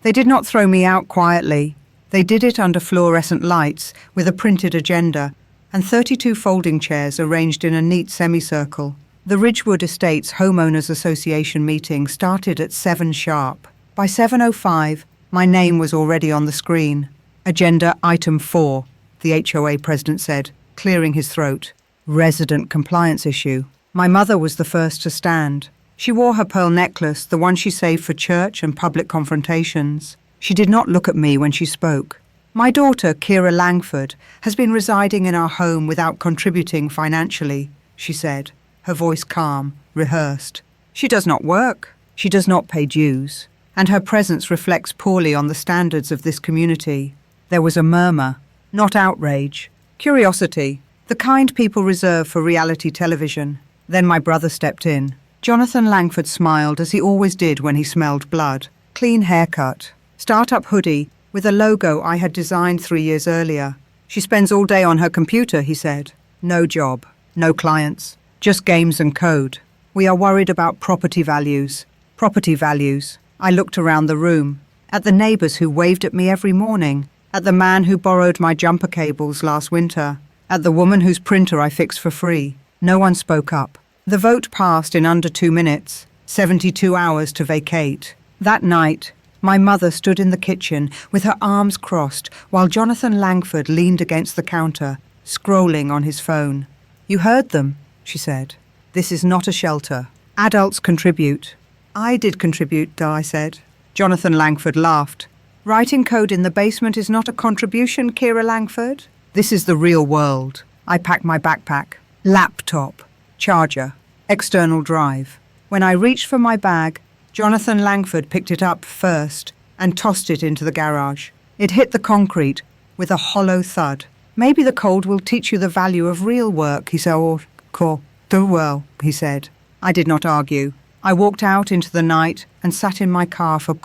They did not throw me out quietly. They did it under fluorescent lights with a printed agenda and 32 folding chairs arranged in a neat semicircle. The Ridgewood Estates Homeowners Association meeting started at 7 sharp. By 7:05, my name was already on the screen. Agenda Item 4, the HOA president said, clearing his throat. Resident compliance issue. My mother was the first to stand. She wore her pearl necklace, the one she saved for church and public confrontations. She did not look at me when she spoke. My daughter, Kira Langford, has been residing in our home without contributing financially, she said, her voice calm, rehearsed. She does not work. She does not pay dues. And her presence reflects poorly on the standards of this community. There was a murmur, not outrage, curiosity, the kind people reserve for reality television. Then my brother stepped in. Jonathan Langford smiled as he always did when he smelled blood. Clean haircut, startup hoodie with a logo I had designed 3 years earlier. She spends all day on her computer, he said. No job, no clients, just games and code. We are worried about property values. Property values. I looked around the room, at the neighbors who waved at me every morning, at the man who borrowed my jumper cables last winter, at the woman whose printer I fixed for free. No one spoke up. The vote passed in under 2 minutes, 72 hours to vacate. That night, my mother stood in the kitchen with her arms crossed while Jonathan Langford leaned against the counter, scrolling on his phone. You heard them, she said. This is not a shelter. Adults contribute. I did contribute, I said. Jonathan Langford laughed. Writing code in the basement is not a contribution, Kira Langford. This is the real world. I packed my backpack. Laptop. Charger. External drive. When I reached for my bag, Jonathan Langford picked it up first and tossed it into the garage. It hit the concrete with a hollow thud. Maybe the cold will teach you the value of real work, he said. Well, he said. I did not argue. I walked out into the night and sat in my car for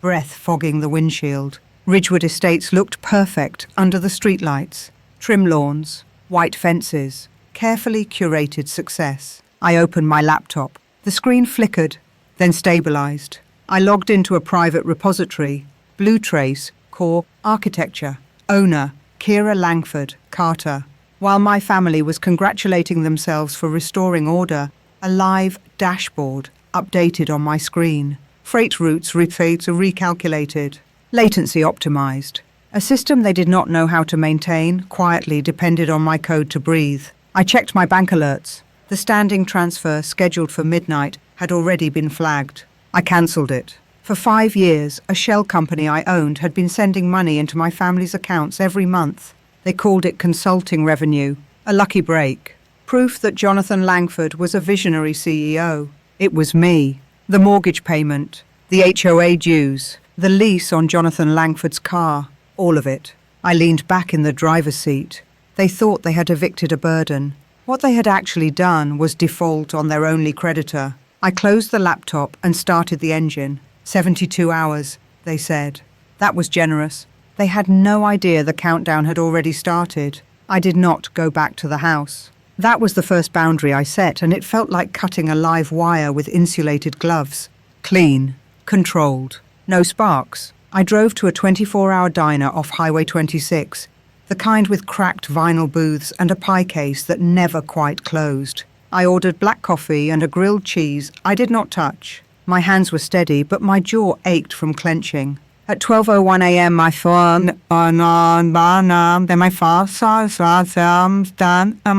breath fogging the windshield. Ridgewood Estates looked perfect under the streetlights. Trim lawns, white fences, carefully curated success. I opened my laptop. The screen flickered, then stabilized. I logged into a private repository. Blue Trace, Core, Architecture. Owner, Kira Langford, Carter. While my family was congratulating themselves for restoring order, a live dashboard updated on my screen. Freight routes recalculated. Latency optimized. A system they did not know how to maintain quietly depended on my code to breathe. I checked my bank alerts. The standing transfer scheduled for midnight had already been flagged. I cancelled it. For 5 years, a shell company I owned had been sending money into my family's accounts every month. They called it consulting revenue, a lucky break. Proof that Jonathan Langford was a visionary CEO. It was me. The mortgage payment, the HOA dues, the lease on Jonathan Langford's car, all of it. I leaned back in the driver's seat. They thought they had evicted a burden. What they had actually done was default on their only creditor. I closed the laptop and started the engine. 72 hours, they said. That was generous. They had no idea the countdown had already started. I did not go back to the house. That was the first boundary I set, and it felt like cutting a live wire with insulated gloves. Clean. Controlled. No sparks. I drove to a 24-hour diner off Highway 26, the kind with cracked vinyl booths and a pie case that never quite closed. I ordered black coffee and a grilled cheese I did not touch. My hands were steady, but my jaw ached from clenching. At 12:01 a.m., my phone, then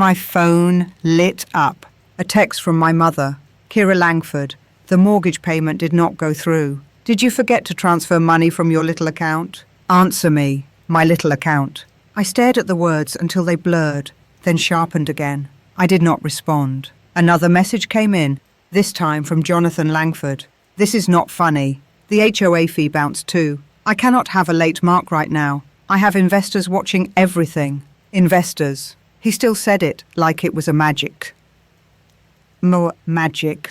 my phone lit up. A text from my mother, Kira Langford. The mortgage payment did not go through. Did you forget to transfer money from your little account? Answer me, my little account. I stared at the words until they blurred, then sharpened again. I did not respond. Another message came in, this time from Jonathan Langford. This is not funny. The HOA fee bounced too. I cannot have a late mark right now. I have investors watching everything. Investors. He still said it like it was a magic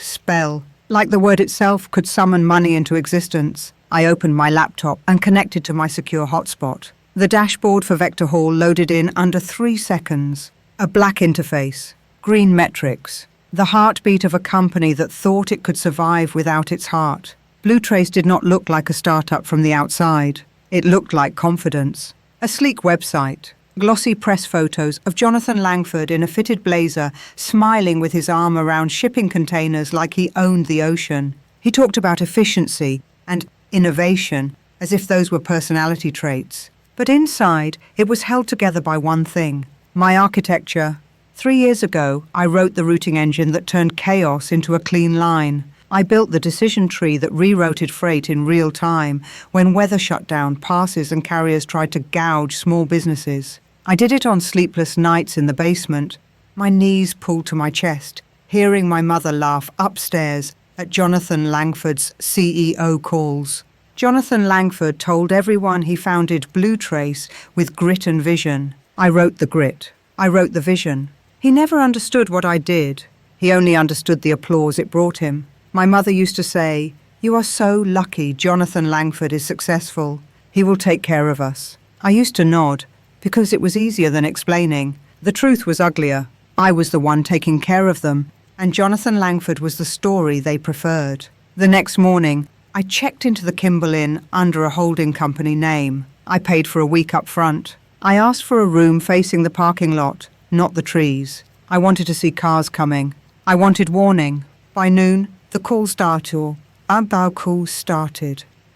spell. Like the word itself could summon money into existence. I opened my laptop and connected to my secure hotspot. The dashboard for Vector Hall loaded in under 3 seconds. A black interface. Green metrics. The heartbeat of a company that thought it could survive without its heart. Blue Trace did not look like a startup from the outside. It looked like confidence. A sleek website, glossy press photos of Jonathan Langford in a fitted blazer, smiling with his arm around shipping containers like he owned the ocean. He talked about efficiency and innovation as if those were personality traits. But inside, it was held together by one thing: my architecture. 3 years ago, I wrote the routing engine that turned chaos into a clean line. I built the decision tree that rerouted freight in real time when weather shut down passes and carriers tried to gouge small businesses. I did it on sleepless nights in the basement, my knees pulled to my chest, hearing my mother laugh upstairs at Jonathan Langford's CEO calls. Jonathan Langford told everyone he founded Blue Trace with grit and vision. I wrote the grit. I wrote the vision. He never understood what I did. He only understood the applause it brought him. My mother used to say, "You are so lucky Jonathan Langford is successful. He will take care of us." I used to nod, because it was easier than explaining. The truth was uglier. I was the one taking care of them, and Jonathan Langford was the story they preferred. The next morning, I checked into the Kimball Inn under a holding company name. I paid for a week up front. I asked for a room facing the parking lot, not the trees. I wanted to see cars coming. I wanted warning. By noon, the call started.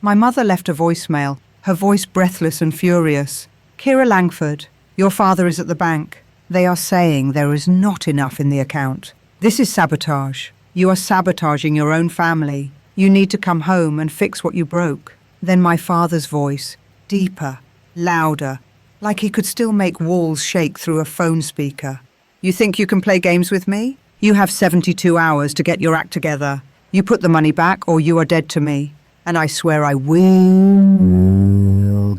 My mother left a voicemail, her voice breathless and furious. "Kira Langford, your father is at the bank. They are saying there is not enough in the account. This is sabotage. You are sabotaging your own family. You need to come home and fix what you broke." Then my father's voice, deeper, louder, like he could still make walls shake through a phone speaker. "You think you can play games with me? You have 72 hours to get your act together. You put the money back or you are dead to me. And I swear I will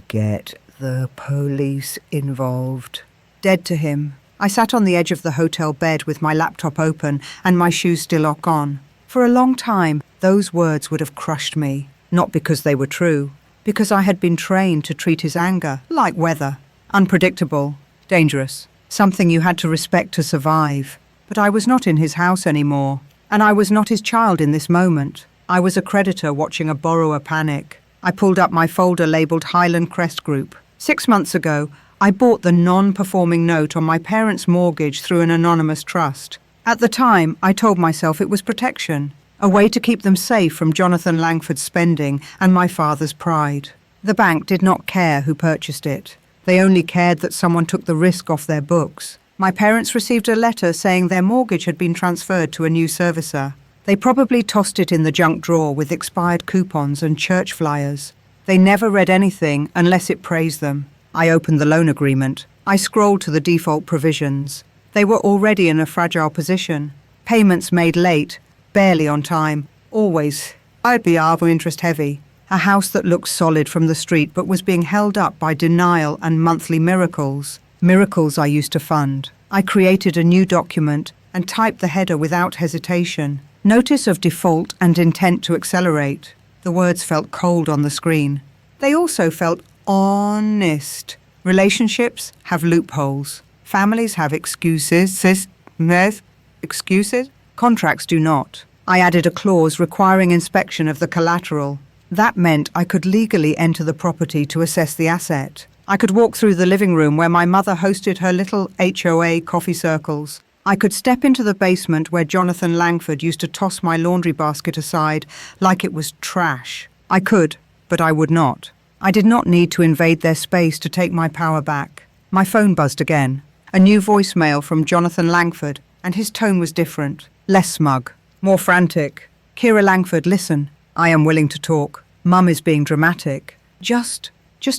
get the police involved." Dead to him. I sat on the edge of the hotel bed with my laptop open and my shoes still on. For a long time, those words would have crushed me. Not because they were true, because I had been trained to treat his anger like weather. Unpredictable, dangerous, something you had to respect to survive. But I was not in his house anymore, and I was not his child in this moment. I was a creditor watching a borrower panic. I pulled up my folder labeled Highland Crest Group. 6 months ago, I bought the non-performing note on my parents' mortgage through an anonymous trust. At the time, I told myself it was protection, a way to keep them safe from Jonathan Langford's spending and my father's pride. The bank did not care who purchased it. They only cared that someone took the risk off their books. My parents received a letter saying their mortgage had been transferred to a new servicer. They probably tossed it in the junk drawer with expired coupons and church flyers. They never read anything unless it praised them. I opened the loan agreement. I scrolled to the default provisions. They were already in a fragile position. Payments made late, barely on time, always IBR interest heavy. A house that looked solid from the street but was being held up by denial and monthly miracles. Miracles I used to fund. I created a new document and typed the header without hesitation. Notice of default and intent to accelerate. The words felt cold on the screen. They also felt honest. Relationships have loopholes. Families have excuses. Excuses? Contracts do not. I added a clause requiring inspection of the collateral. That meant I could legally enter the property to assess the asset. I could walk through the living room where my mother hosted her little HOA coffee circles. I could step into the basement where Jonathan Langford used to toss my laundry basket aside like it was trash. I could, but I would not. I did not need to invade their space to take my power back. My phone buzzed again. A new voicemail from Jonathan Langford, and his tone was different. Less smug, more frantic. "Kira Langford, listen. I am willing to talk. Mum is being dramatic. Just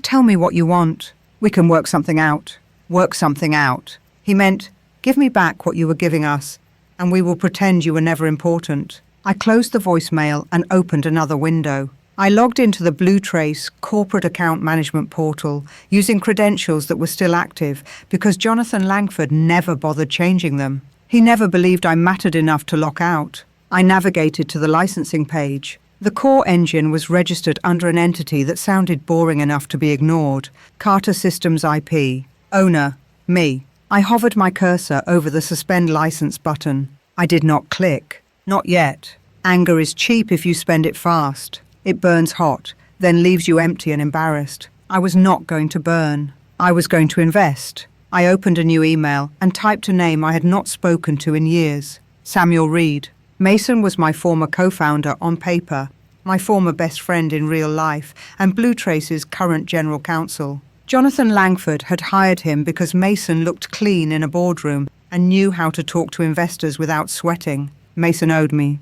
tell me what you want. We can work something out." Work something out. He meant, give me back what you were giving us, and we will pretend you were never important. I closed the voicemail and opened another window. I logged into the Blue Trace corporate account management portal using credentials that were still active because Jonathan Langford never bothered changing them. He never believed I mattered enough to lock out. I navigated to the licensing page. The core engine was registered under an entity that sounded boring enough to be ignored. Carter Systems IP. Owner, me. I hovered my cursor over the suspend license button. I did not click. Not yet. Anger is cheap if you spend it fast. It burns hot, then leaves you empty and embarrassed. I was not going to burn. I was going to invest. I opened a new email and typed a name I had not spoken to in years. Samuel Reed. Mason was my former co-founder on paper, my former best friend in real life, and Blue Trace's current general counsel. Jonathan Langford had hired him because Mason looked clean in a boardroom and knew how to talk to investors without sweating. Mason owed me,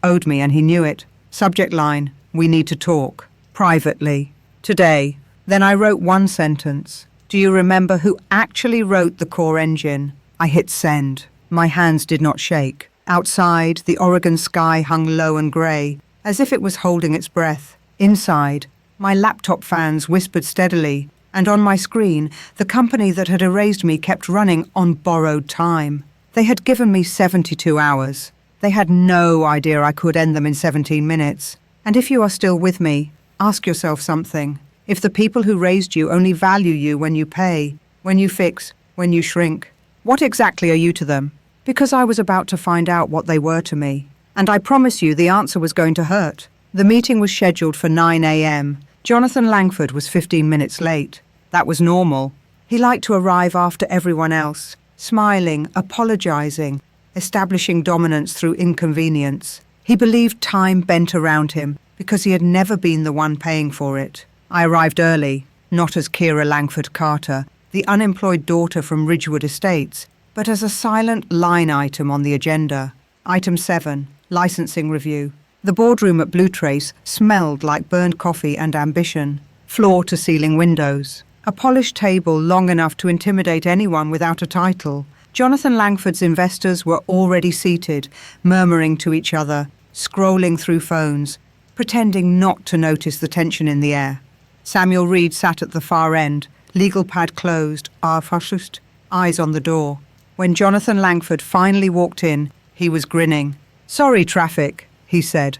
and he knew it. Subject line, we need to talk. Privately. Today. Then I wrote one sentence. Do you remember who actually wrote the core engine? I hit send. My hands did not shake. Outside, the Oregon sky hung low and grey, as if it was holding its breath. Inside, my laptop fans whispered steadily, and on my screen, the company that had erased me kept running on borrowed time. They had given me 72 hours. They had no idea I could end them in 17 minutes. And if you are still with me, ask yourself something. If the people who raised you only value you when you pay, when you fix, when you shrink, what exactly are you to them? Because I was about to find out what they were to me. And I promise you the answer was going to hurt. The meeting was scheduled for 9 a.m. Jonathan Langford was 15 minutes late. That was normal. He liked to arrive after everyone else, smiling, apologizing, establishing dominance through inconvenience. He believed time bent around him because he had never been the one paying for it. I arrived early, not as Kira Langford Carter, the unemployed daughter from Ridgewood Estates, but as a silent line item on the agenda. Item 7, licensing review. The boardroom at Blue Trace smelled like burned coffee and ambition. Floor-to-ceiling windows. A polished table long enough to intimidate anyone without a title. Jonathan Langford's investors were already seated, murmuring to each other, scrolling through phones, pretending not to notice the tension in the air. Samuel Reed sat at the far end, legal pad closed, eyes on the door. When Jonathan Langford finally walked in, he was grinning. "Sorry, traffic," he said,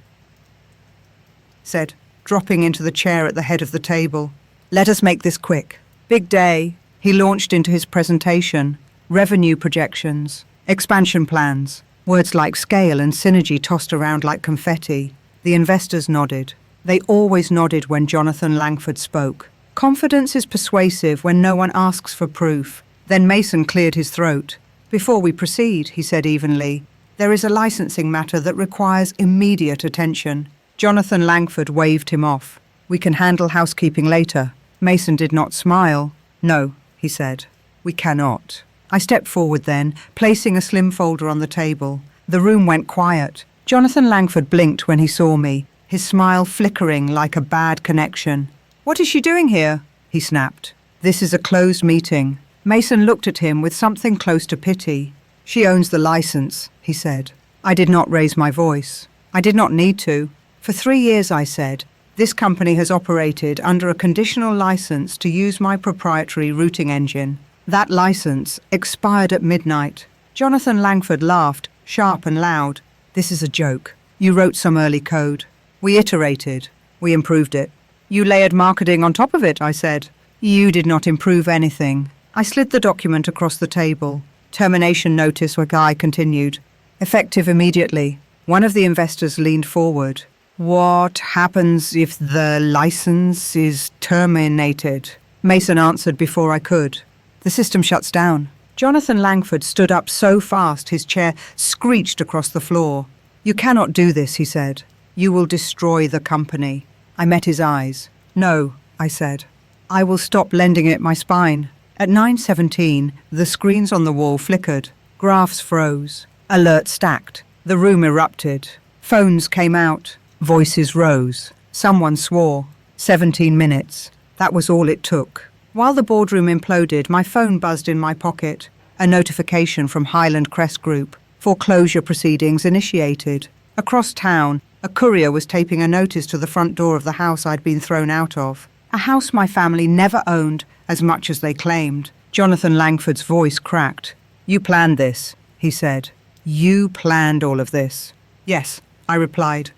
dropping into the chair at the head of the table. "Let us make this quick. Big day." He launched into his presentation. Revenue projections, expansion plans, words like scale and synergy tossed around like confetti. The investors nodded. They always nodded when Jonathan Langford spoke. Confidence is persuasive when no one asks for proof. Then Mason cleared his throat. "Before we proceed," he said evenly, "there is a licensing matter that requires immediate attention." Jonathan Langford waved him off. "We can handle housekeeping later." Mason did not smile. "No," he said, "we cannot." I stepped forward then, placing a slim folder on the table. The room went quiet. Jonathan Langford blinked when he saw me, his smile flickering like a bad connection. "What is she doing here?" he snapped. "This is a closed meeting." Mason looked at him with something close to pity. "She owns the license," he said. I did not raise my voice. I did not need to. "For 3 years," I said, "this company has operated under a conditional license to use my proprietary routing engine. That license expired at midnight." Jonathan Langford laughed, sharp and loud. "This is a joke. You wrote some early code. We iterated. We improved it. You layered marketing on top of it," I said. "You did not improve anything." I slid the document across the table. Termination notice, Guy continued. "Effective immediately." One of the investors leaned forward. "What happens if the license is terminated?" Mason answered before I could. "The system shuts down." Jonathan Langford stood up so fast his chair screeched across the floor. "You cannot do this," he said. "You will destroy the company." I met his eyes. "No," I said. "I will stop lending it my spine." At 9:17, the screens on the wall flickered. Graphs froze. Alerts stacked. The room erupted. Phones came out. Voices rose. Someone swore. 17 minutes. That was all it took. While the boardroom imploded, my phone buzzed in my pocket. A notification from Highland Crest Group. Foreclosure proceedings initiated. Across town, a courier was taping a notice to the front door of the house I'd been thrown out of. A house my family never owned as much as they claimed. Jonathan Langford's voice cracked. "You planned this," he said. "You planned all of this." "Yes," I replied.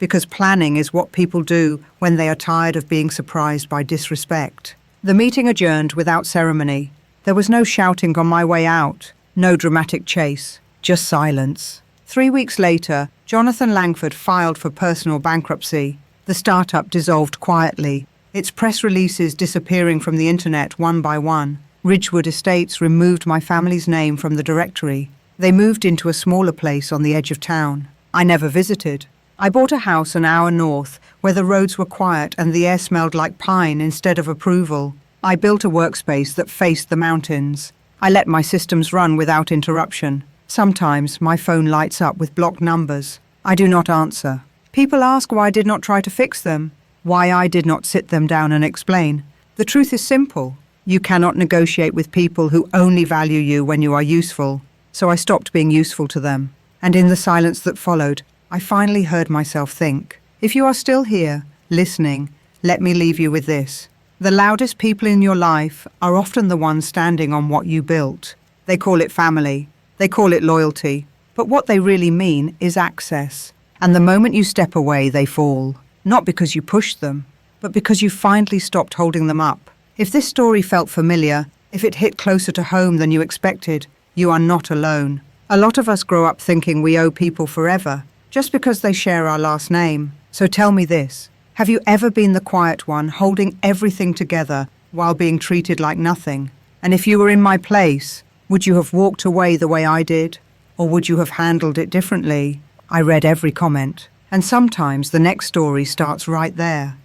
Because planning is what people do when they are tired of being surprised by disrespect. The meeting adjourned without ceremony. There was no shouting on my way out, no dramatic chase, just silence. 3 weeks later, Jonathan Langford filed for personal bankruptcy. The startup dissolved quietly, its press releases disappearing from the internet one by one. Ridgewood Estates removed my family's name from the directory. They moved into a smaller place on the edge of town. I never visited. I bought a house an hour north, where the roads were quiet and the air smelled like pine instead of approval. I built a workspace that faced the mountains. I let my systems run without interruption. Sometimes my phone lights up with blocked numbers. I do not answer. People ask why I did not try to fix them, why I did not sit them down and explain. The truth is simple. You cannot negotiate with people who only value you when you are useful. So I stopped being useful to them. And in the silence that followed, I finally heard myself think. If you are still here, listening, let me leave you with this. The loudest people in your life are often the ones standing on what you built. They call it family. They call it loyalty. But what they really mean is access. And the moment you step away, they fall. Not because you pushed them, but because you finally stopped holding them up. If this story felt familiar, if it hit closer to home than you expected, you are not alone. A lot of us grow up thinking we owe people forever, just because they share our last name. So tell me this. Have you ever been the quiet one, holding everything together while being treated like nothing? And if you were in my place, would you have walked away the way I did? Or would you have handled it differently? I read every comment. And sometimes the next story starts right there.